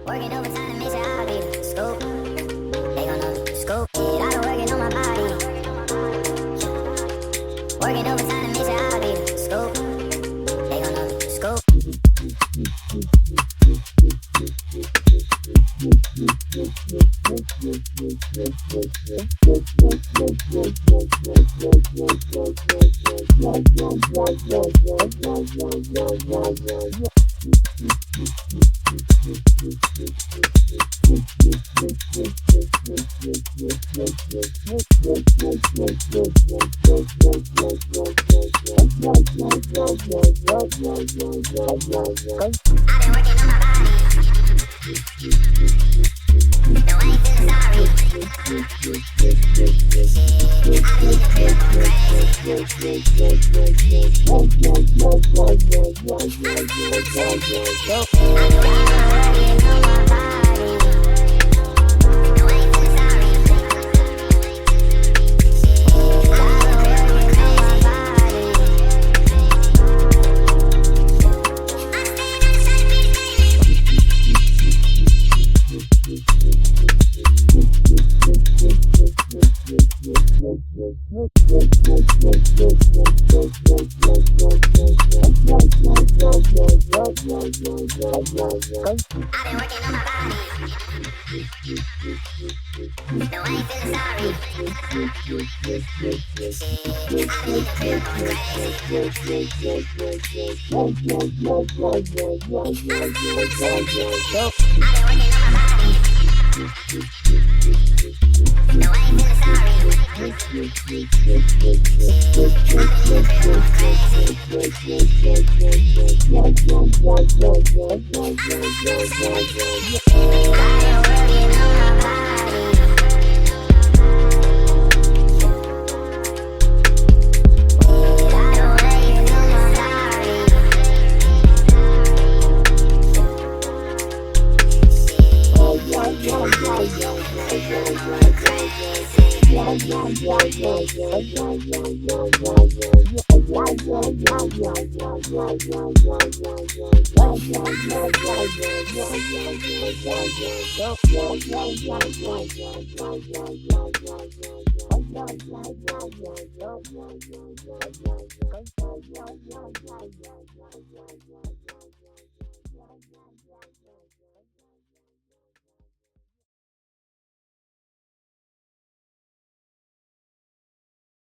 Working overtime to make sure I be the scope. They gon' know the scope. Yeah, I been working on my body. Working overtime to make sure I be the scope. They gon' know the scope. I've been working on my body. No, I ain't feeling sorry. Shit, I've been in the crib going crazy. I've been working on my body. No, I ain't feeling sorry. Shit, I've been working on my body. I've been working on my body. No, I ain't feeling sorry. Shit, I've been in the crib going crazy. I've been working on my body. No, I ain't feeling sorry. Shit, I've been in the crib going crazy. I've been